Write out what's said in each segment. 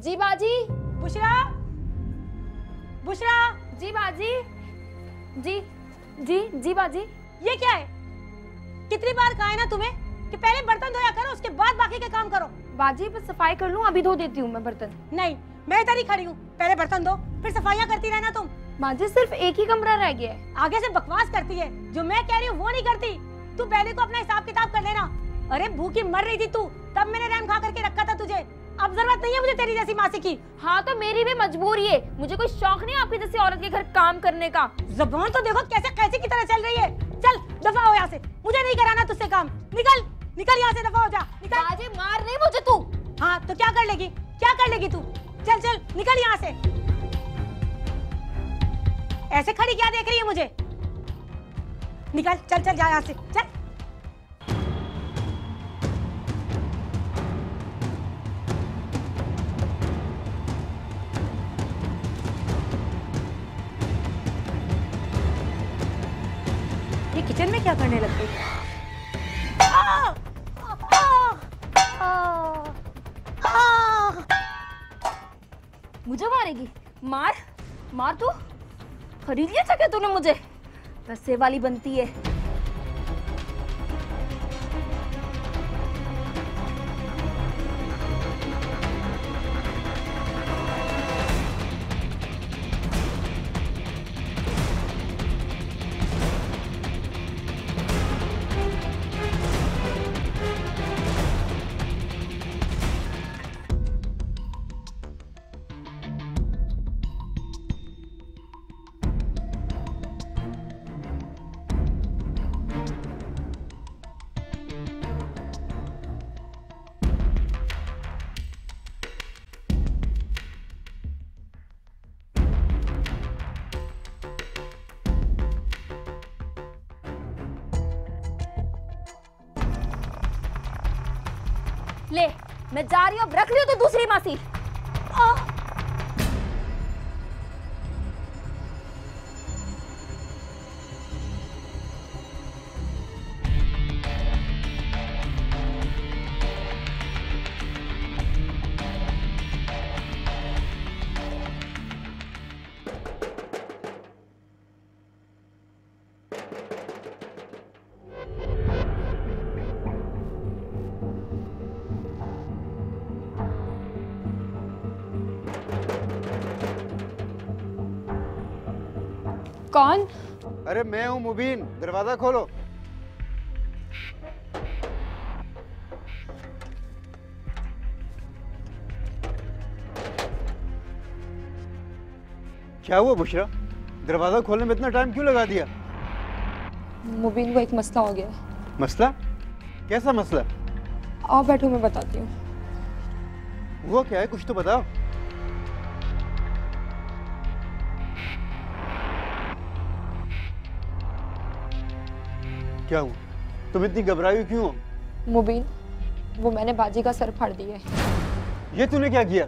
जी बाजी। बुशरा, बुशरा। जी बाजी। जी जी जी बाजी। ये क्या है? कितनी बार कहा है ना तुम्हें कि पहले बर्तन धोया करो, उसके बाद बाकी के काम करो। बाजी बस सफाई कर लूं, अभी धो देती हूँ मैं बर्तन। नहीं, मैं इधर ही खड़ी हूँ, पहले बर्तन धो फिर सफाइयाँ करती रहना तुम। बाजी सिर्फ एक ही कमरा रह गया है। आगे से बकवास करती है, जो मैं कह रही हूँ वो नहीं करती। तू पहले को अपना हिसाब किताब कर लेना। अरे भूखी मर रही थी तू, तब मैंने रहम खा करके रखा था तुझे। अब जरूरत नहीं है मुझे तेरी जैसी मासी की। हाँ तो मेरी भी मजबूरी है, मुझे कोई शौक नहीं आपकी जैसी औरत के घर काम करने का। ज़बान तो देखो कैसे कैसे की तरह चल रही है। चल दफा हो यहाँ से, मुझे नहीं कराना तुझसे काम। निकल निकल यहाँ से, दफा हो जा। निकल। बाजी मार नहीं मुझे तू। हाँ तो क्या कर लेगी, क्या कर लेगी तू? चल चल निकल यहाँ से। ऐसे खड़ी क्या देख रही है मुझे? निकल, चल चल जा यहाँ से, चल। ये किचन में क्या करने लग गई? मुझे मारेगी? मार मार तू। खरीद लिया था क्या तूने मुझे? पैसे वाली बनती है। ले मैं जा रही हूँ, अब रख लियो तो दूसरी मासी। कौन? अरे मैं हूँ मुबीन, दरवाजा खोलो। क्या हुआ बुशरा? दरवाजा खोलने में इतना टाइम क्यों लगा दिया? मुबीन को एक मसला हो गया। मसला? कैसा मसला? आओ बैठो, मैं बताती हूँ। हुआ क्या है, कुछ तो बताओ। क्या हुआ? तुम इतनी घबराई क्यों हो? मुबीन, वो मैंने बाजी का सर फाड़ दिया है। ये तूने क्या किया?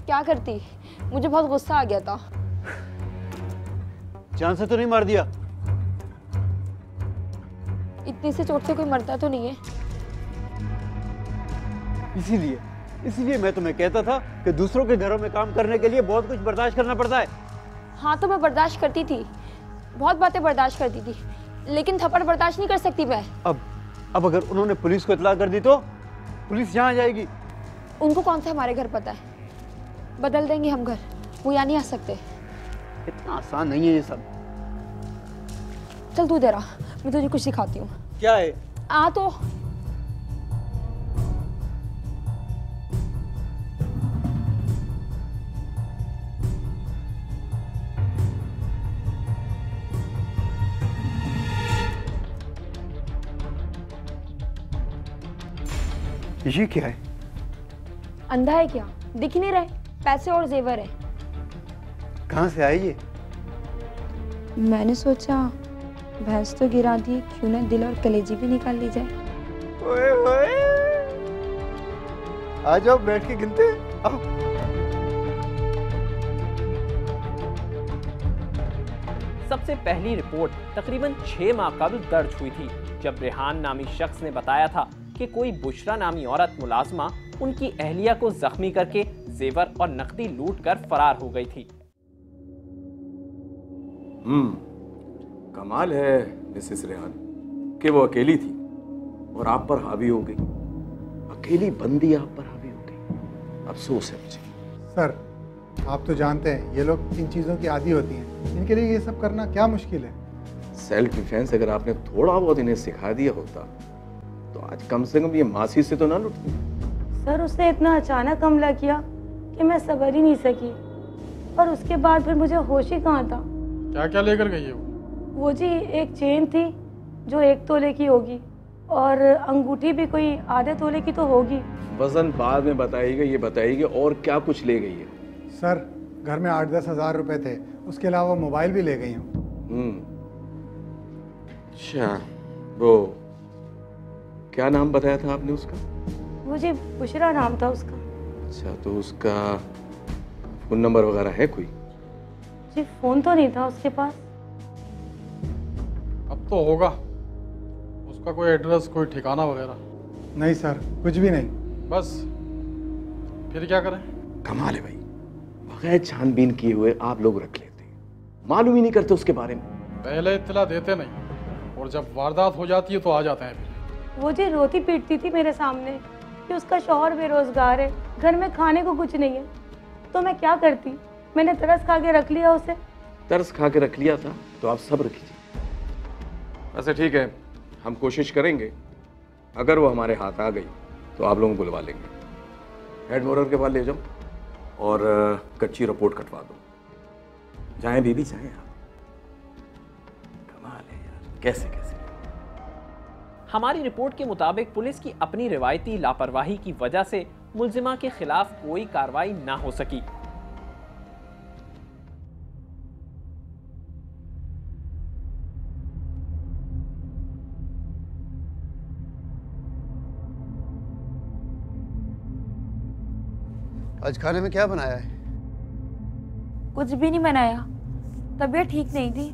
क्या करती, मुझे बहुत गुस्सा आ गया था। जान से तो नहीं मार दिया? इतनी सी चोट से कोई मरता तो नहीं है। इसीलिए मैं तुम्हें कहता था कि दूसरों के घरों में काम करने के लिए बहुत कुछ बर्दाश्त करना पड़ता है। हाँ तो मैं बर्दाश्त करती थी, बहुत बातें बर्दाश्त करती थी, लेकिन थप्पड़ बर्दाश्त नहीं कर सकती मैं। अब अगर उन्होंने पुलिस को इत्तला कर दी तो पुलिस यहाँ आ जाएगी। उनको कौन सा हमारे घर पता है? बदल देंगे हम घर, वो यहाँ नहीं आ सकते। इतना आसान नहीं है ये सब। चल तू इधर आ, मैं तुझे कुछ सिखाती हूँ। क्या है? आ तो। ये क्या है? अंधा है क्या, दिख नहीं रहे? पैसे और जेवर है। कहाँ से आए ये? मैंने सोचा भैंस तो गिरा दी, क्यों ना दिल और कलेजी भी निकाल ली जाए। ओए ओए, आ जाओ बैठ के गिनते हैं। आओ। सबसे पहली रिपोर्ट तकरीबन 6 माह कबल दर्ज हुई थी, जब रेहान नामी शख्स ने बताया था कि कोई बुशरा नामी औरत मुलाजमा उनकी अहलिया को जख्मी करके जेवर और नकदी लूट कर फरार हो गई थी। कमाल है मिसेस रेहान कि वो अकेली थी और आप पर हावी हो गई। अकेली बंदी आप पर हावी हो गई। अफसोस है मुझे। सर, आप तो जानते हैं ये लोग इन चीज़ों की आदी होती हैं। इनके लिए ये सब करना क्या मुश्किल है। सेल्फ डिफेंस अगर आपने थोड़ा बहुत इन्हें सिखा दिया होता तो आज कम से कम ये मासी से तो ना लुटती। सर, उसने इतना अचानक हमला किया कि मैं समझ ही नहीं सकी, और उसके बाद फिर मुझे होश ही कहाँ था। क्या क्या लेकर गई है वो जी एक चेन थी जो 1 तोले की होगी, और अंगूठी भी कोई आधे तोले की तो होगी। वजन बाद में बताइएगा, ये बताइएगा और क्या कुछ ले गई है। सर, घर में 8-10 हज़ार रुपए थे, उसके अलावा मोबाइल भी ले गई हूँ। अच्छा, वो क्या नाम बताया था आपने उसका? वो जी बुशरा नाम था उसका। अच्छा, तो उसका फोन नंबर वगैरह है कोई? जी फोन तो नहीं था उसके पास। अब तो होगा उसका कोई एड्रेस, कोई ठिकाना वगैरह? नहीं सर, कुछ भी नहीं। बस फिर क्या करें? कमाल है भाई, बगैर छानबीन किए हुए आप लोग रख लेते हैं, मालूम ही नहीं करते उसके बारे में। पहले इत्तला देते नहीं और जब वारदात हो जाती है तो आ जाते हैं। वो जी रोती पीटती थी मेरे सामने कि उसका शौहर बेरोजगार है, घर में खाने को कुछ नहीं है। तो मैं क्या करती, मैंने तरस खा के रख लिया उसे। तरस खा के रख लिया था तो आप सब्र कीजिए। अच्छा ठीक है, हम कोशिश करेंगे, अगर वो हमारे हाथ आ गई तो आप लोगों को बुलवा लेंगे। हेड मोरर के पास ले जाओ और कच्ची रिपोर्ट कटवा दो। जाएं दीदी, जाएं आप। कमाल है यार, कैसे कैसे। हमारी रिपोर्ट के मुताबिक पुलिस की अपनी रिवायती लापरवाही की वजह से मुल्जिमा के खिलाफ कोई कार्रवाई ना हो सकी। आज खाने में क्या बनाया है? कुछ भी नहीं बनाया, तबीयत ठीक नहीं थी,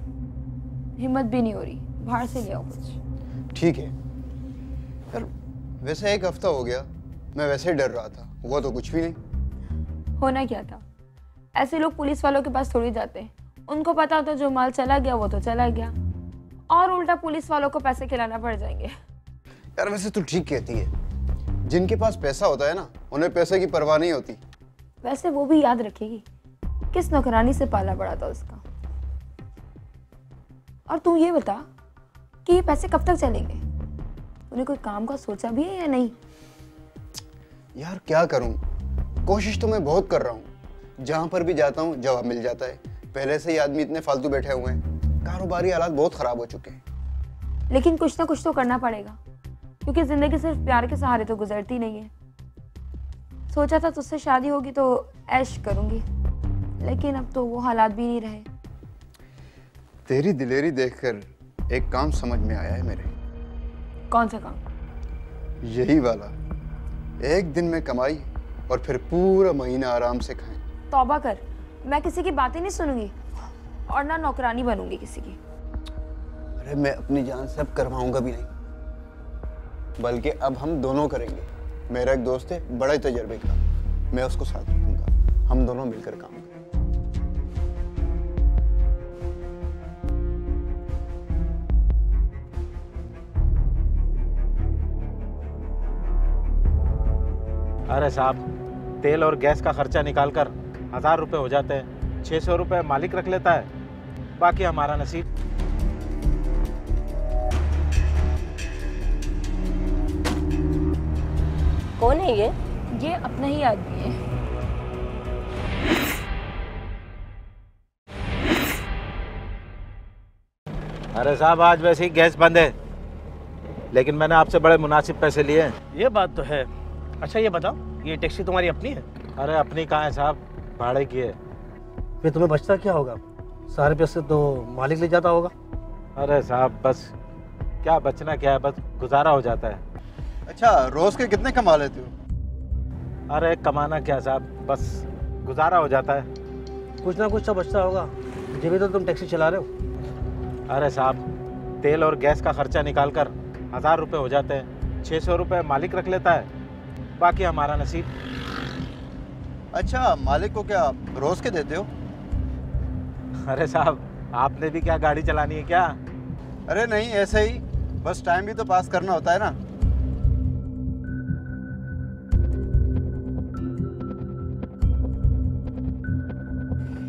हिम्मत भी नहीं हो रही, बाहर से ले आओ कुछ। ठीक है यार, वैसे 1 हफ्ता हो गया, मैं वैसे ही डर रहा था, हुआ तो कुछ भी नहीं। होना क्या था, ऐसे लोग पुलिस वालों के पास थोड़ी जाते हैं। उनको पता होता जो माल चला गया वो तो चला गया, और उल्टा पुलिस वालों को पैसे खिलाना पड़ जाएंगे। यार वैसे तू ठीक कहती है, जिनके पास पैसा होता है ना, उन्हें पैसे की परवाह नहीं होती। वैसे वो भी याद रखेगी किस नौकरानी से पाला पड़ा था उसका। और तू ये बता कि ये पैसे कब तक चलेंगे? तूने कोई काम का सोचा भी है या नहीं? यार क्या करूं, कोशिश तो मैं बहुत कर रहा हूं। जहां पर भी जाता हूं जवाब मिल जाता है। पहले से ही आदमी इतने फालतू बैठे हुए हैं, कारोबारी हालात बहुत खराब हो चुके हैं। लेकिन कुछ ना कुछ तो करना पड़ेगा, क्योंकि जिंदगी सिर्फ प्यार के सहारे तो गुजरती नहीं है। सोचा था तुझसे शादी होगी तो ऐश करूंगी, लेकिन अब तो वो हालात भी नहीं रहे। तेरी दिलेरी देखकर एक काम समझ में आया है मेरे। कौन सा काम? यही वाला, एक दिन में कमाई और फिर पूरा महीना आराम से खाएं। तौबा कर, मैं किसी की बातें नहीं सुनूंगी और ना नौकरानी बनूंगी किसी की। अरे मैं अपनी जान से अब करवाऊंगा भी नहीं, बल्कि अब हम दोनों करेंगे। मेरा एक दोस्त है बड़ा ही तजर्बे का, मैं उसको साथ रखूंगा, हम दोनों मिलकर काम करेंगे। अरे साहब, तेल और गैस का खर्चा निकाल कर 1000 रुपये हो जाते हैं। 600 रुपये मालिक रख लेता है, बाकी हमारा नसीब। कौन है ये? ये अपना ही आदमी है। अरे साहब, आज वैसे ही गैस बंद है, लेकिन मैंने आपसे बड़े मुनासिब पैसे लिए हैं। ये बात तो है। अच्छा ये बताओ, ये टैक्सी तुम्हारी अपनी है? अरे अपनी कहाँ है साहब, भाड़े की है। फिर तुम्हें बचता क्या होगा? सारे पैसे तो मालिक ले जाता होगा। अरे साहब बस क्या बचना क्या है, बस गुजारा हो जाता है। अच्छा, रोज के कितने कमा लेते हो? अरे कमाना क्या साहब, बस गुजारा हो जाता है। कुछ ना कुछ तो बचता होगा, जब तो तुम टैक्सी चला रहे हो। अरे साहब, तेल और गैस का खर्चा निकाल कर 1000 रुपये हो जाते हैं। 600 रुपये मालिक रख लेता है, बाकी हमारा नसीब। अच्छा, मालिक को क्या रोज के देते हो? अरे साहब, आपने भी क्या गाड़ी चलानी है क्या? अरे नहीं, ऐसे ही, बस टाइम भी तो पास करना होता है ना।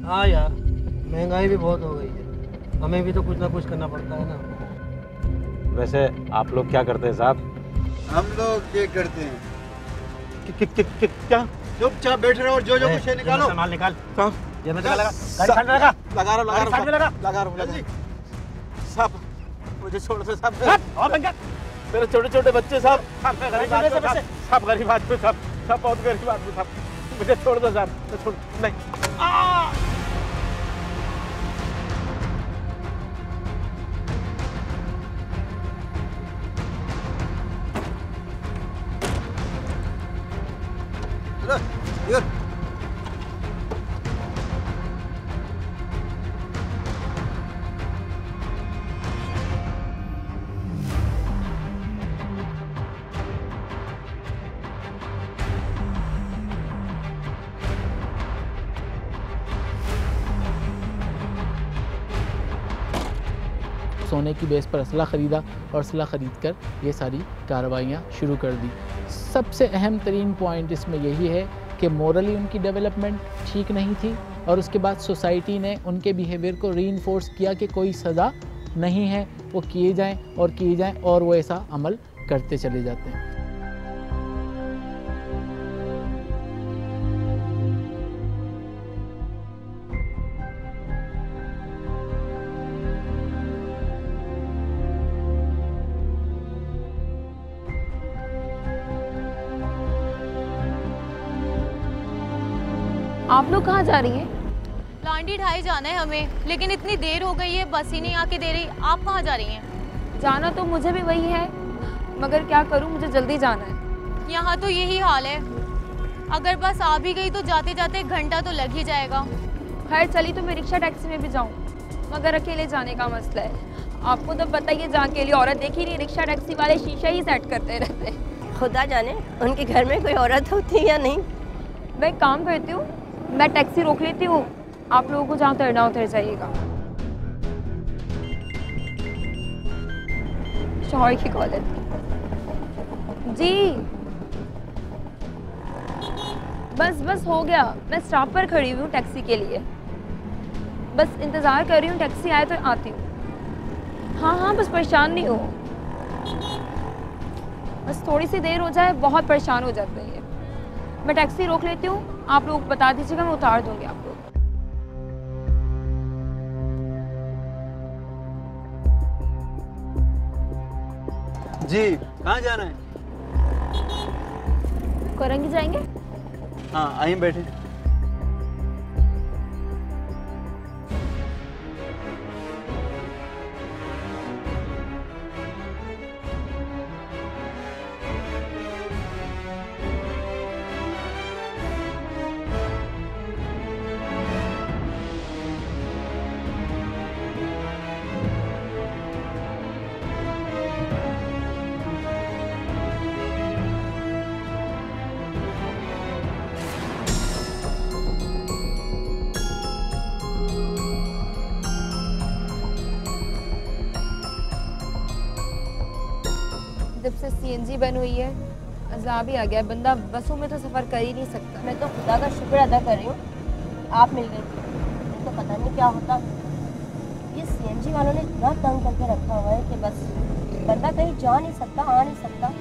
हाँ यार, महंगाई भी बहुत हो गई है, हमें भी तो कुछ ना कुछ करना पड़ता है ना। वैसे आप लोग क्या करते हैं साहब? हम लोग ये करते हैं, क्या? चुपचाप बैठे रहो और जो कुछ है निकालो। सामान निकाल। ये में लगा, गाड़ी साइड में लगा। लगा रहा जल्दी। साहब मुझे छोड़ दो साहब। मेरे छोटे छोटे बच्चे साहब, सब गरीब आदमी साहब, सब बहुत गरीब आदमी साहब, मुझे छोड़ दो साहब, छोड़ नहीं। सोने की बेस पर असला ख़रीदा और असला ख़रीद कर ये सारी कार्रवाइयाँ शुरू कर दी। सबसे अहम तरीन पॉइंट इसमें यही है कि मोरली उनकी डेवलपमेंट ठीक नहीं थी और उसके बाद सोसाइटी ने उनके बिहेवियर को रीइंफोर्स किया कि कोई सज़ा नहीं है, वो किए जाएं और वो ऐसा अमल करते चले जाते हैं। आप लोग कहाँ जा रही हैं? लांडी ढाई जाना है हमें, लेकिन इतनी देर हो गई है, बस ही नहीं आके दे रही। आप कहाँ जा रही हैं? जाना तो मुझे भी वही है, मगर क्या करूँ, मुझे जल्दी जाना है। यहाँ तो यही हाल है, अगर बस आ भी गई तो जाते जाते 1 घंटा तो लग ही जाएगा। खैर चली तो मैं रिक्शा टैक्सी में भी जाऊँ, मगर अकेले जाने का मसला है। आपको तो पता ही है, जहाँ अकेली औरत देखी नहीं, रिक्शा टैक्सी वाले शीशा ही सेट करते रहते हैं। खुदा जाने उनके घर में कोई औरत होती है या नहीं। मैं एक काम करती हूँ, मैं टैक्सी रोक लेती हूँ, आप लोगों को जहाँ उतरना उतर जाइएगा। शौहर की कॉल है जी। बस हो गया, मैं स्टॉप पर खड़ी हुई हूँ टैक्सी के लिए, बस इंतज़ार कर रही हूँ, टैक्सी आए तो आती हूँ। हाँ बस परेशान नहीं हो, बस थोड़ी सी देर हो जाए, बहुत परेशान हो जाते हैं। मैं टैक्सी रोक लेती हूँ, आप लोग बता दीजिएगा, मैं उतार दूंगी आप लोग। जी, कहाँ जाना है? कोरंगी जाएंगे? हाँ, आइए बैठे। जब से सीएनजी बन हुई है, अज़ाब ही आ गया, बंदा बसों में तो सफ़र कर ही नहीं सकता। मैं तो खुदा का शुक्र अदा कर रही हूँ आप मिल गई थी, तो पता नहीं क्या होता। ये सीएनजी वालों ने इतना तंग करके रखा हुआ है कि बस बंदा कहीं जा नहीं सकता, आ नहीं सकता।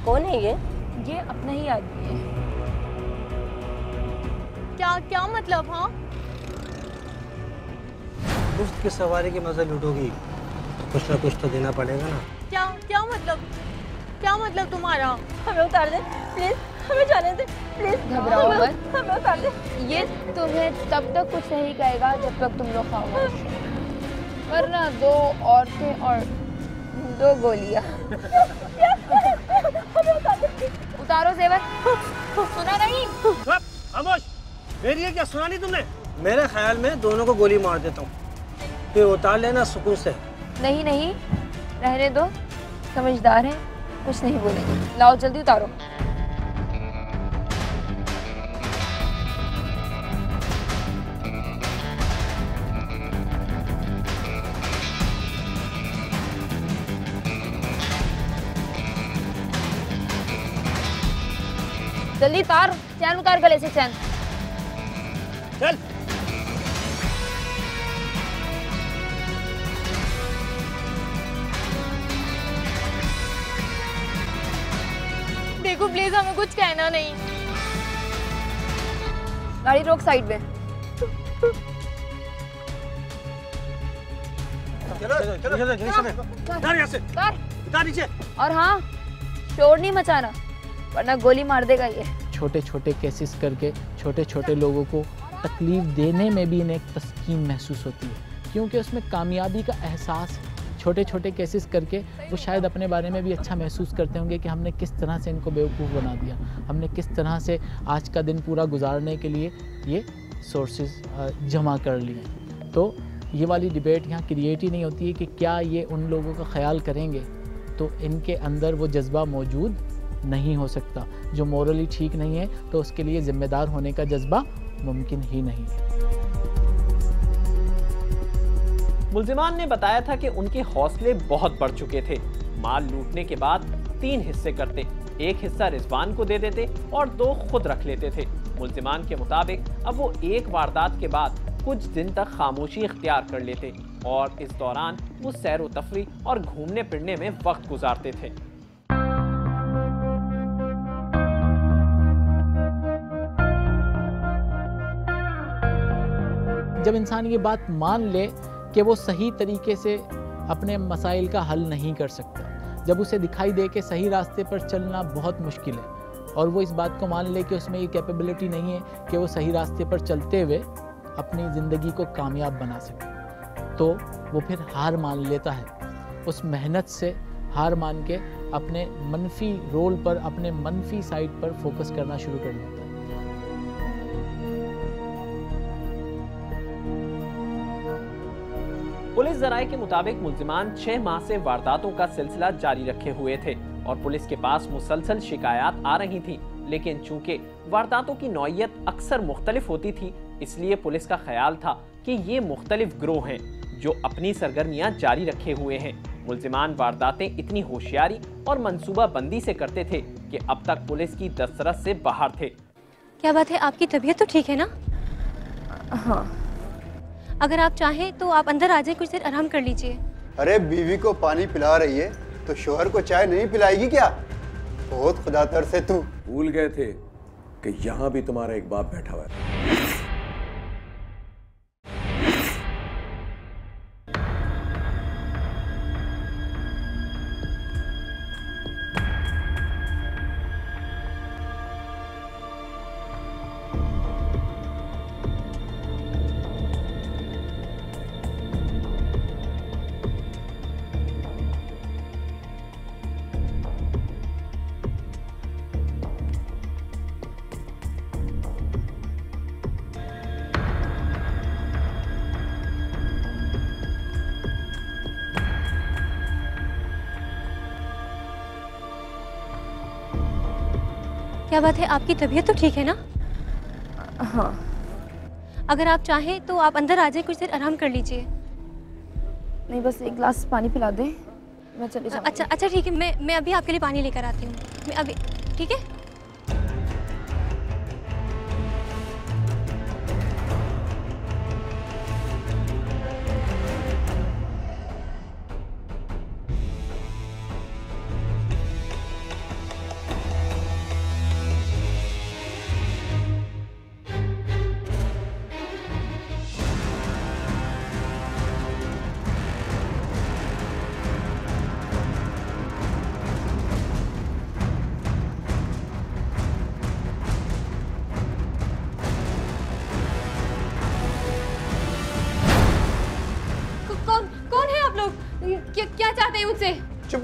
कौन है ये अपना ही आदमी है। क्या मतलब? हाँ, दोस्त की सवारी की मजा लूटोगी तो कुछ ना कुछ तो देना पड़ेगा ना। क्या मतलब तुम्हारा? हमें उतार दे प्लीज। हमें जाने दे प्लीज। घबराओ मत, हमें उतार दे। ये तुम्हें तब तक कुछ नहीं कहेगा जब तक तुम लोग खामोश, वरना 2 औरतें और 2 गोलियां। उतारो जेवर। सुना नहीं? खामोश। मेरी ये क्या सुना नहीं तुमने? मेरे ख्याल में दोनों को गोली मार देता हूँ, फिर उतार लेना सुकून से। नहीं नहीं, रहने दो, समझदार हैं, कुछ नहीं बोलेंगे। लाओ जल्दी उतारो। जल्दी उतार, चैन उतार गले से चैन। चल। देखो प्लीज, हमें कुछ कहना नहीं। गाड़ी रोक साइड में। चलो चलो चलो जल्दी से। उतार यहाँ से। उतार नीचे। और हाँ, शोर नहीं मचाना, वरना गोली मार देगा ये। छोटे छोटे केसेस करके छोटे छोटे लोगों को तकलीफ देने में भी इन्हें एक तस्कीन महसूस होती है, क्योंकि उसमें कामयाबी का एहसास है। छोटे छोटे केसेस करके वो शायद अपने बारे में भी अच्छा महसूस करते होंगे कि हमने किस तरह से इनको बेवकूफ़ बना दिया, हमने किस तरह से आज का दिन पूरा गुजारने के लिए ये सोर्सेज जमा कर लिए। तो ये वाली डिबेट यहाँ क्रिएट ही नहीं होती है कि क्या ये उन लोगों का ख्याल करेंगे, तो इनके अंदर वो जज्बा मौजूद नहीं हो सकता। जो मोरली ठीक नहीं है तो उसके लिए ज़िम्मेदार होने का जज्बा मुमकिन ही नहीं है। मुल्जिमान ने बताया था कि उनके हौसले बहुत बढ़ चुके थे। माल लूटने के बाद 3 हिस्से करते, एक हिस्सा रिजवान को दे देते और 2 खुद रख लेते थे। मुल्जिमान के मुताबिक अब वो एक वारदात के बाद कुछ दिन तक खामोशी इख्तियार कर लेते और इस दौरान वो सैर व तफरीह और घूमने फिरने में वक्त गुजारते थे। जब इंसान ये बात मान ले कि वो सही तरीके से अपने मसाइल का हल नहीं कर सकता, जब उसे दिखाई दे कि सही रास्ते पर चलना बहुत मुश्किल है, और वो इस बात को मान ले कि उसमें ये कैपेबिलिटी नहीं है कि वो सही रास्ते पर चलते हुए अपनी ज़िंदगी को कामयाब बना सके, तो वो फिर हार मान लेता है। उस मेहनत से हार मान के अपने मनफी रोल पर, अपने मनफी साइड पर फोकस करना शुरू कर देता है। पुलिस जराये के मुताबिक मुल्जिमान 6 माह से वारदातों का सिलसिला जारी रखे हुए थे और पुलिस के पास मुसलसल शिकायत आ रही थी, लेकिन चूंकि वारदातों की नौइयत अक्सर मुख्तलिफ होती थी, इसलिए पुलिस का ख्याल था कि ये मुख्तलिफ गिरोह हैं जो अपनी सरगर्मियां जारी रखे हुए हैं। मुल्जिमान वारदातें इतनी होशियारी और मंसूबा बंदी से करते थे कि अब तक पुलिस की दस्तरस से बाहर थे। क्या बात है, आपकी तबीयत तो ठीक है ना? हाँ। अगर आप चाहें तो आप अंदर आ जाए, कुछ देर आराम कर लीजिए। अरे बीवी को पानी पिला रही है तो शोहर को चाय नहीं पिलाएगी क्या? बहुत खुदातर से तू। भूल गए थे कि यहाँ भी तुम्हारा एक बाप बैठा हुआ है। क्या बात है, आपकी तबीयत तो ठीक है ना? हाँ। अगर आप चाहें तो आप अंदर आ जाए, कुछ देर आराम कर लीजिए। नहीं, बस एक गिलास पानी पिला दे, मैं चली जाऊंगी। अच्छा ठीक है, मैं अभी आपके लिए पानी लेकर आती हूँ। मैं अभी, ठीक है?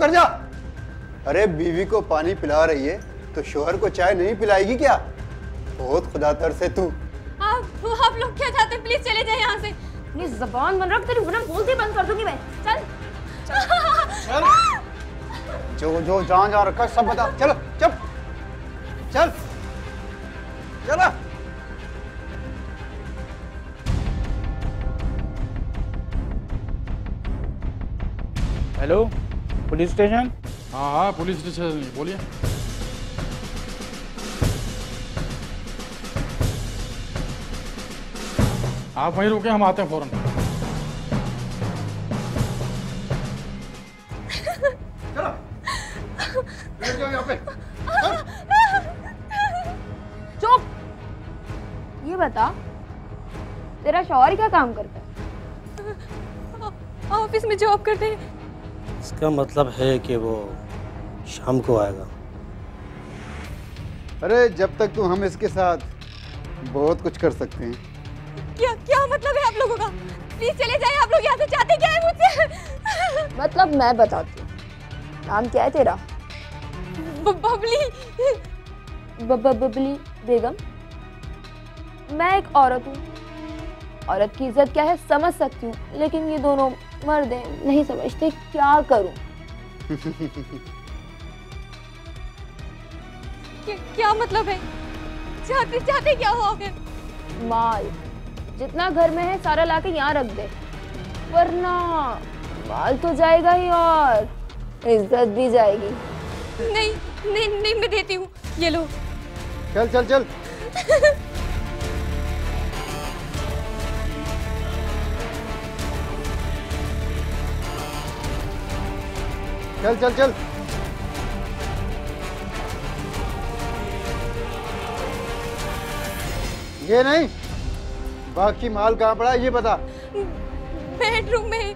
कर जा। अरे बीवी को पानी पिला रही है तो शोहर को चाय नहीं पिलाएगी क्या? बहुत खुदातर से तू। आप लोग क्या चाहते हैं? प्लीज चले जाए यहाँ से। अपनी जबान बंद रख, तेरी वरना बोलती बंद कर दूंगी मैं। चल चल। जो जो जहाँ रखा सब बता। चलो चल चल चला। Hello, police station? हाँ हाँ, पुलिस स्टेशन, बोलिए। आप वहीं रुके, हम आते हैं फौरन। चलो, बैठ जाओ यहाँ पे। चुप। ये बता, तेरा शौहर क्या काम करता है? ऑफिस में जॉब करते हैं। इसका मतलब है कि वो शाम को आएगा। अरे जब तक तू हम इसके साथ बहुत कुछ कर सकते हैं। क्या मतलब है आप लोगों का? प्लीज चले जाइए। आप लोग यहाँ से चाहते क्या है मुझसे? मतलब मैं बताती हूँ। नाम क्या है तेरा? बबली। बबली बेगम। मैं एक औरत हूँ। औरत की इज्जत क्या है समझ सकती हूँ, लेकिन ये दोनों मर्द हैं, नहीं समझते। क्या करूँ? क्या मतलब है? चाहते क्या हो आखिर? माल जितना घर में है सारा लाके यहाँ रख दे, वरना माल तो जाएगा ही और इज्जत भी जाएगी। नहीं मैं देती हूँ, ये लो। चल चल चल। चल चल चल। ये नहीं, बाकी माल कहाँ पड़ा है ये बता। बेडरूम में।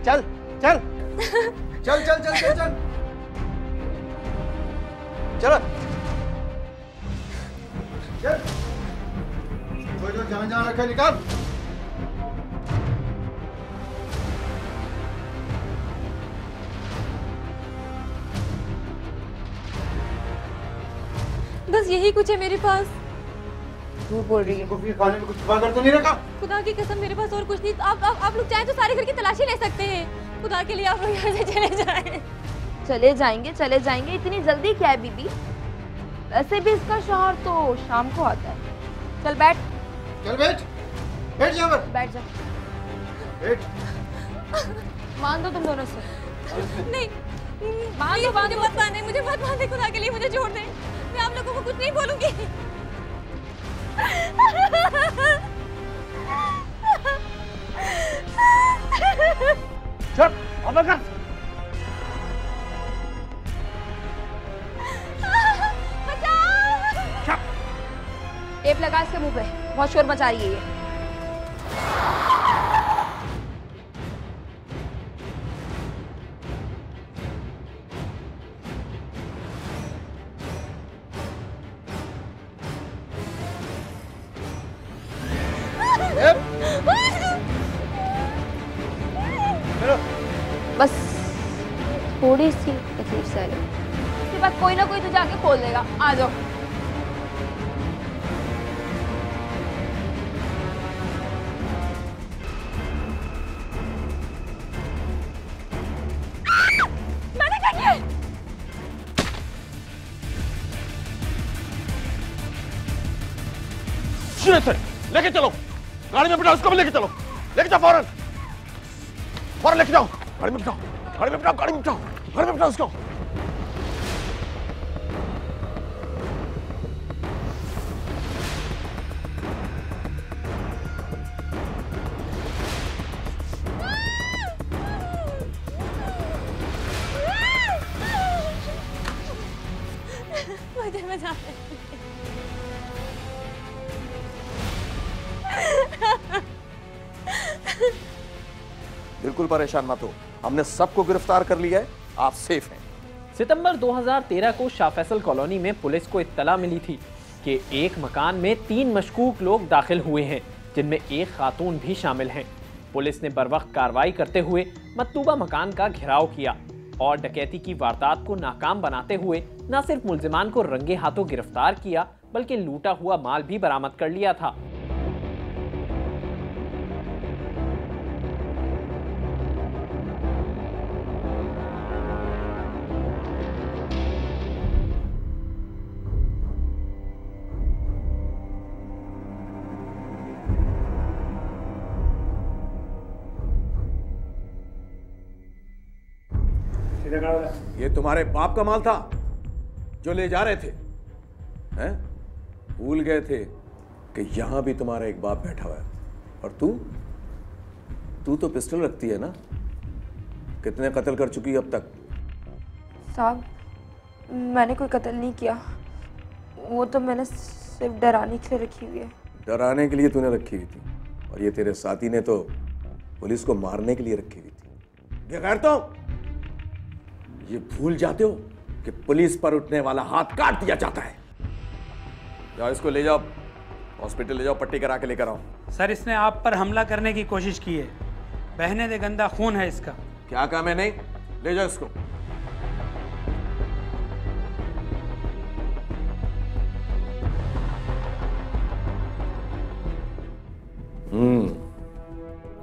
चल चल चल चल चल चल चल चलो चल। जो जहाँ रखा निकाल। बस यही कुछ है मेरे पास। तू बोल रही है कुछ खाने में कुछ छुपा कर तो नहीं रखा? खुदा की कसम मेरे पास और कुछ नहीं। आप लोग चाहें तो सारे घर की तलाशी ले सकते हैं। खुदा के लिए आप लोग यहाँ से चले जाएं। चले जाएंगे। इतनी जल्दी क्या है बीबी? वैसे भी इसका शौहर तो शाम को आता है। चल बैठ। चल बैठ यहाँ पर। बैठ जा। बैठ। मान दो तुम दोनों से। नहीं मत माने, मुझे मत माने। खुदा के लिए मुझे छोड़ दे। मैं आप लोगों को कुछ नहीं बोलूंगी। चल, अब कर। टेप लगा इसके मुंह पे, बहुत शोर मचा रही है ये। बस थोड़ी सी तकलीफ से है, उसके बाद कोई ना कोई तुझे आके खोल देगा। आ जाओ। मैंने क्या किया? लेके चलो, गाड़ी में बिठाओ, उसको भी लेके चलो। लेके जाओ फौरन, फौरन लेके जाओ। गाड़ी में बिठाओ, गाड़ी में बिठाओ, गाड़ी में बिठाओ, गाड़ी में बिठाओ उसको। मुझे मजा बिल्कुल परेशान मत हो, हमने सबको गिरफ्तार कर लिया है, आप सेफ हैं। सितंबर 2013 को शाह फैसल कॉलोनी में पुलिस को इत्तला मिली थी कि एक मकान में 3 मशकूक लोग दाखिल हुए हैं, जिनमें एक खातून भी शामिल हैं। पुलिस ने बरवक्त कार्रवाई करते हुए मतलूबा मकान का घेराव किया। और डकैती की वारदात को नाकाम बनाते हुए न सिर्फ मुल्जिमान को रंगे हाथों गिरफ्तार किया बल्कि लूटा हुआ माल भी बरामद कर लिया था। ये तुम्हारे बाप का माल था जो ले जा रहे थे, हैं? भूल गए थे कि यहां भी तुम्हारा एक बाप बैठा हुआ है। और तू तो पिस्टल रखती है ना? कितने कत्ल कर चुकी है अब तक? साहब, मैंने कोई कत्ल नहीं किया, वो तो मैंने सिर्फ डराने के लिए रखी हुई है। डराने के लिए तूने रखी हुई थी, और ये तेरे साथी ने तो पुलिस को मारने के लिए रखी हुई थी। बगैर तो ये भूल जाते हो कि पुलिस पर उठने वाला हाथ काट दिया जाता है। जाओ इसको ले जाओ, हॉस्पिटल ले जाओ, पट्टी करा के लेकर आओ। सर, इसने आप पर हमला करने की कोशिश की है। बहने दे, गंदा खून है इसका। क्या काम है? नहीं, ले जाओ इसको।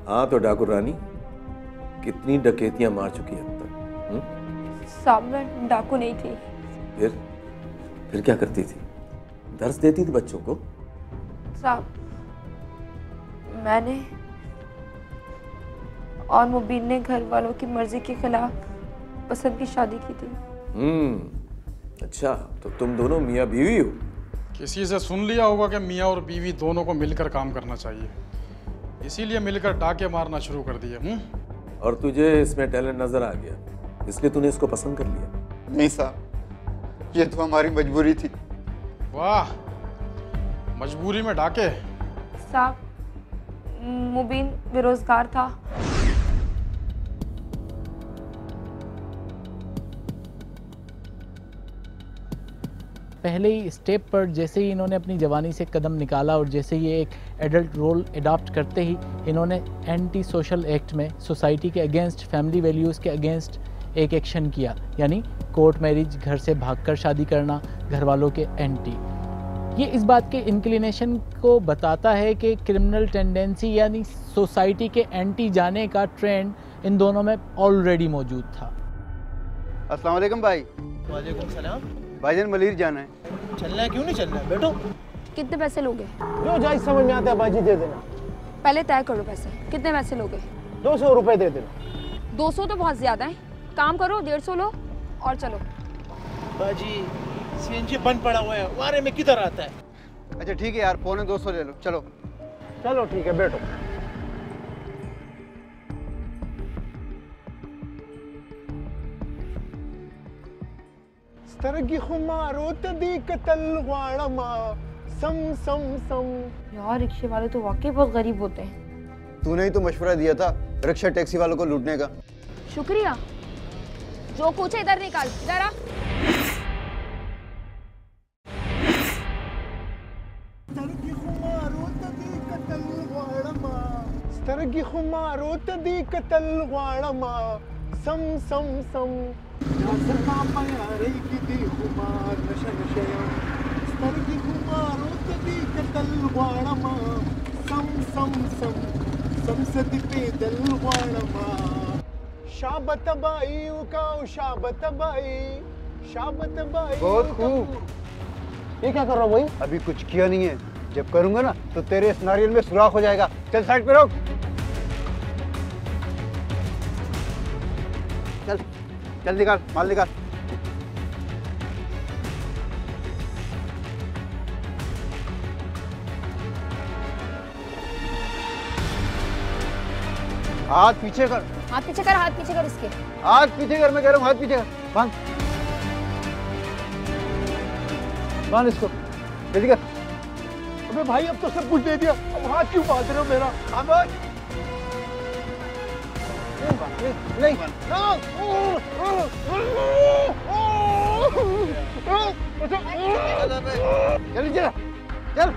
हाँ तो डाकू रानी, कितनी डकैतियां मार चुकी है अब तक? साहब, मैं डाकू नहीं थी। फिर क्या करती थी? दर्स देती थी बच्चों को? साहब, मैंने और मुबीन ने घर वालों की मर्जी के खिलाफ पसंद की शादी की थी। अच्छा, तो तुम दोनों मियाँ बीवी हो? किसी से सुन लिया होगा कि मियाँ और बीवी दोनों को मिलकर काम करना चाहिए, इसीलिए मिलकर डाके मारना शुरू कर दिए। और तुझे इसमें टैलेंट नजर आ गया, इसलिए तूने इसको पसंद कर लिया? नहीं साहब, ये तो हमारी मजबूरी थी। वाह, मजबूरी में डाके? साहब, मुबीन बेरोजगार था। पहले ही स्टेप पर जैसे ही इन्होंने अपनी जवानी से कदम निकाला और जैसे ही एक एडल्ट रोल अडॉप्ट करते ही इन्होंने एंटी सोशल एक्ट में सोसाइटी के अगेंस्ट, फैमिली वैल्यूज़ के अगेंस्ट एक एक्शन किया, यानी कोर्ट मैरिज, घर से भागकर शादी करना, घर वालों के एंटी। ये इस बात के इंक्लिनेशन को बताता है कि क्रिमिनल टेंडेंसी यानी सोसाइटी के एंटी जाने का ट्रेंड इन दोनों में ऑलरेडी मौजूद था। अस्सलाम वालेकुम भाई। वालेकुम सलाम। भाईजान मलिर जाना है। चलना है? क्यों नहीं चलना है? बैठो। कितने पैसे लोगे? जो जायज समझ में आता है बाजी दे देना। पहले तय करो पैसे, कितने पैसे लोगे? 200 रुपए दे देना। 200 तो बहुत ज्यादा है, काम करो 150 लो और चलो। बाजी, सीएनजी बंद पड़ा हुआ है, वारे में किधर आता है? अच्छा ठीक है यार, 250 ले लो। चलो चलो ठीक है, बैठो। स्तरगी खुमारो तदी कतल वाड़मा सम सम सम। यार, रिक्शे वाले तो वाकई बहुत गरीब होते हैं। तूने ही तो मशवरा दिया था रिक्शा टैक्सी वालों को लूटने का। शुक्रिया। जो पूछे इधर निकाल, इधर आ। स्तरगी खुमारो तदी कतल वाड़मा सम सम सम। स्तरगी खुमारो तदी कतल वाड़मा सम सम सम। संसद पे दल वाड़मा शाबत बाई उकाओ शाबत बाई शाबत बाई। बहुत खूब। ये क्या कर रहा हो भाई? अभी कुछ किया नहीं है, जब करूंगा ना तो तेरे इस नारियल में सुराख हो जाएगा। चल साइड पे रोक। चल चल निकाल, माल निकाल। हाथ पीछे कर। हाथ पीछे कर, हाथ पीछे कर इसके। हाथ पीछे कर, मैं कह रहा हूँ हाथ पीछे कर। बांध बांध इसको, जल्दी कर। अबे भाई, अब तो सब कुछ दे दिया, अब हाथ क्यों बांध रहे हो मेरा? नहीं जल्दी चल चल।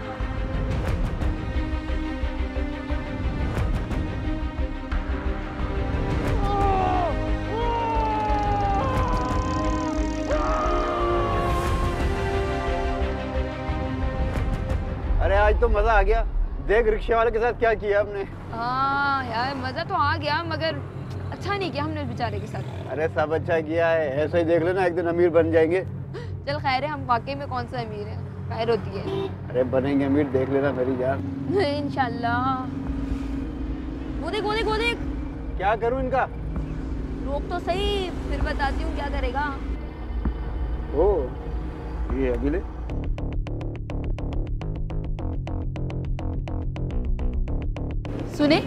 आज तो मजा आ गया। देख रिक्शे वाले के साथ क्या किया हमने। हाँ यार मजा तो आ गया, मगर अच्छा नहीं किया हमने उस बेचारे के साथ। अरे सब अच्छा किया है, ऐसा ही देख लेना, एक दिन अमीर बन जाएंगे। चल खैर है, हम वाकई में कौन सा अमीर है, खैर होती है। अरे बनेंगे अमीर, देख लेना मेरी जान। इंशाल्लाह। वो देख क्या करूं इनका? रोक तो सही, फिर बताती हूँ क्या करेगा। ओ ये अभी ले। सुने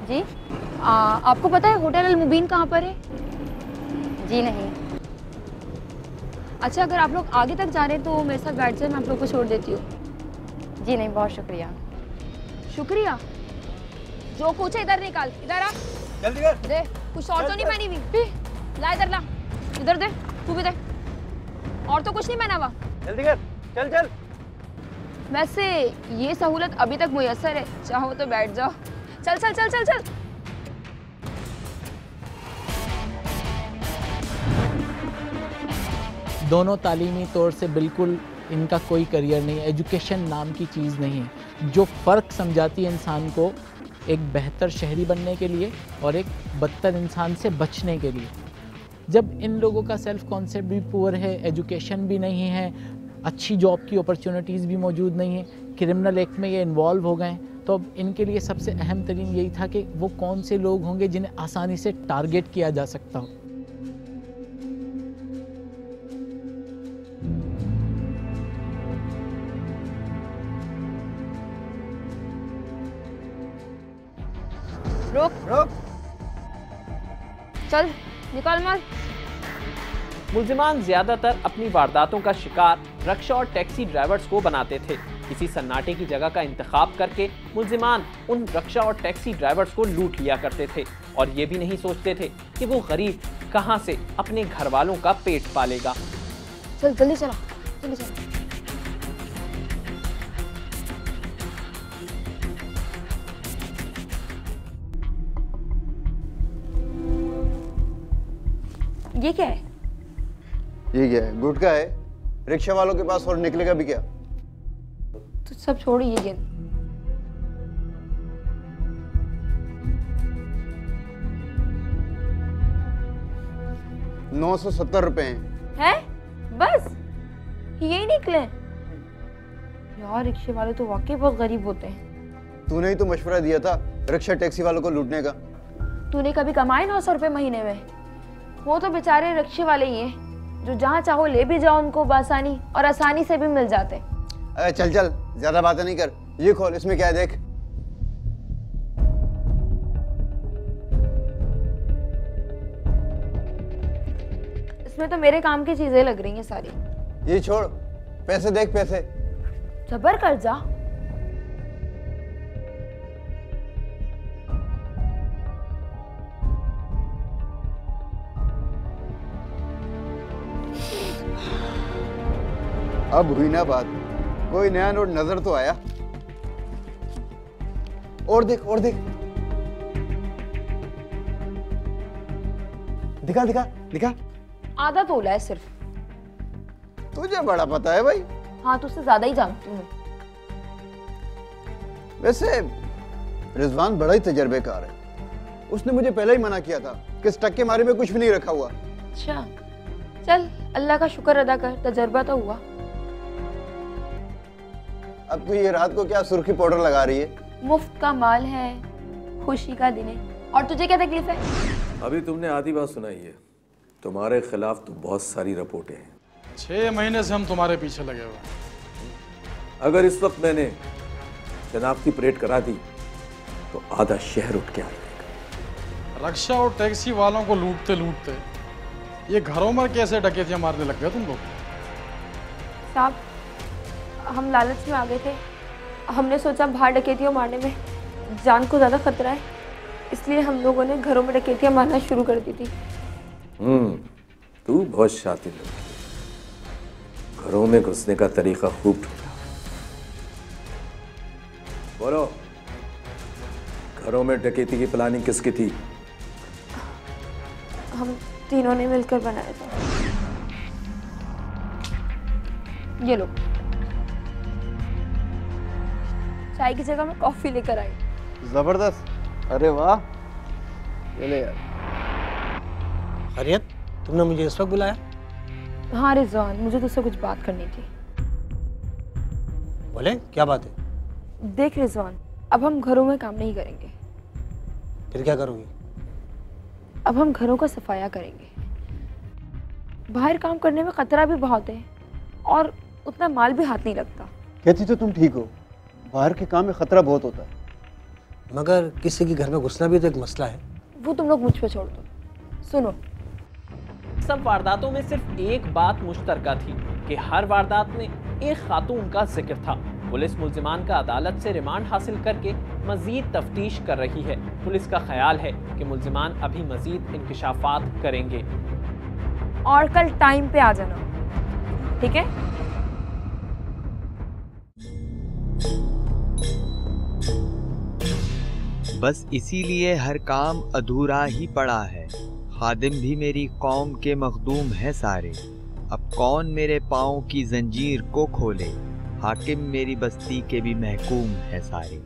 जी आपको पता है होटल अल मुबीन कहाँ पर है? जी नहीं। अच्छा अगर आप लोग आगे तक जा रहे हैं तो मेरे साथ बैठ जाए, मैं आप लोग को छोड़ देती हूँ। जी नहीं, बहुत शुक्रिया। शुक्रिया? जो कुछ है इधर निकाल, इधर आ। जल्दी कर। दे, कुछ और तो नहीं पहनी हुई? ला इधर ला, इधर दे, तू भी दे। और तो कुछ नहीं पहना हुआ? जल्दी कर, चल चल। वैसे ये सहूलत अभी तक मुयस्सर है, चाहो तो बैठ जाओ। चल चल चल चल चल। दोनों तालीमी तौर से बिल्कुल इनका कोई करियर नहीं है, एजुकेशन नाम की चीज़ नहीं है जो फ़र्क समझाती है इंसान को एक बेहतर शहरी बनने के लिए और एक बदतर इंसान से बचने के लिए। जब इन लोगों का सेल्फ कॉन्सेप्ट भी पुअर है, एजुकेशन भी नहीं है, अच्छी जॉब की अपॉर्चुनिटीज़ भी मौजूद नहीं है, क्रिमिनल एक्ट में ये इन्वॉल्व हो गए, तो अब इनके लिए सबसे अहम तरीन यही था कि वो कौन से लोग होंगे जिन्हें आसानी से टारगेट किया जा सकता हो। रोक। चल निकाल मार। मुल्जिमान ज्यादातर अपनी वारदातों का शिकार रक्षा और टैक्सी ड्राइवर्स को बनाते थे। इसी सन्नाटे की जगह का इंतखाब करके मुल्जिमान उन रक्षा और टैक्सी ड्राइवर्स को लूट लिया करते थे और ये भी नहीं सोचते थे कि वो गरीब कहां से अपने घर वालों का पेट पालेगा। चल जल्दी चला, जल्दी चला। ये क्या है? ये क्या है? गुटखा है। रिक्शा वालों के पास और निकलेगा भी क्या? तो सब छोड़, ये गेंद। ₹970 हैं? बस यही निकले? यार रिक्शे वाले तो वाकई बहुत गरीब होते हैं। तूने ही तो मशवरा दिया था रिक्शा टैक्सी वालों को लूटने का। तूने कभी कमाए 900 रुपए महीने में? वो तो बेचारे रिक्शे वाले ही हैं जो जहाँ चाहो ले भी जाओ उनको बआसानी और आसानी से भी मिल जाते। अरे चल चल, ज्यादा बातें नहीं कर। ये खोल, इसमें क्या है देख। इसमें तो मेरे काम की चीजें लग रही हैं सारी। ये छोड़, पैसे देख, पैसे। जबर कर जा। अब हुई ना बात, कोई नया नोट नजर तो आया। और देख, और देख। दिखा दिखा दिखा। आधा तोला है सिर्फ। तुझे बड़ा पता है भाई। हाँ तुझसे ज्यादा ही जानती हूँ। वैसे रिजवान बड़ा ही तजर्बेकार है। उसने मुझे पहले ही मना किया था कि इस टक्के मारे में कुछ भी नहीं रखा हुआ। अच्छा चल, अल्लाह का शुक्र अदा कर, तजर्बा तो हुआ। अब तू ये रात को क्या सुर्खी पाउडर लगा रही है? मुफ्त का माल है, खुशी का दिन है। और तुझे क्या तकलीफ है? अभी तुमने आधी बात सुनाई है। तुम्हारे खिलाफ तो बहुत सारी रिपोर्टें हैं। 6 महीने से हम तुम्हारे पीछे लगे हुए। अगर इस वक्त मैंने शनाख्ती परेड करा दी तो आधा शहर उठ के आ जाएगा। रक्षा और टैक्सी वालों को लूटते लूटते ये घरों में कैसे डकैतियां मारने लग गए तुम लोग? साहब हम लालच में आ गए थे। हमने सोचा बाहर डकैतियां मारने में जान को ज्यादा खतरा है, इसलिए हम लोगों ने घरों में डकैतियां मारना शुरू कर दी थी। तू बहुत शातिर लड़की है। घरों में घुसने का तरीका खूब ढूंढा। बोलो, घरों में डकैती की प्लानिंग किसकी थी? हम तीनों ने मिलकर बनाया था। ये लो। चाय की जगह मैं कॉफी लेकर आई। जबरदस्त, अरे वाह। चले यार। खैरियत, तुमने मुझे इस वक्त बुलाया? हाँ रिजवान, मुझे तुझसे कुछ बात करनी थी। बोले, क्या बात है? देख रिजवान, अब हम घरों में काम नहीं करेंगे। फिर क्या करोगी? अब हम घरों का सफाया करेंगे। बाहर काम करने में खतरा भी बहुत है और उतना माल भी हाथ नहीं लगता। कहती तो तुम ठीक हो, बाहर के काम में खतरा बहुत होता है, मगर किसी के घर में घुसना भी तो एक मसला है। वो तुम लोग मुझ पे छोड़ दो। सुनो, सब वारदातों में सिर्फ एक बात मुश्तरका थी कि हर वारदात में एक खातून का जिक्र था। पुलिस मुल्जिमान का अदालत से रिमांड हासिल करके मजीद तफ्तीश कर रही है। पुलिस का ख्याल है कि मुल्जिमान अभी मजीद इंकशाफात करेंगे। और कल टाइम पे आ जाना, ठीक है? बस इसीलिए हर काम अधूरा ही पड़ा है। खादिम भी मेरी कौम के मखदूम है सारे। अब कौन मेरे पाँव की जंजीर को खोले, हाकिम मेरी बस्ती के भी महकूम है सारे।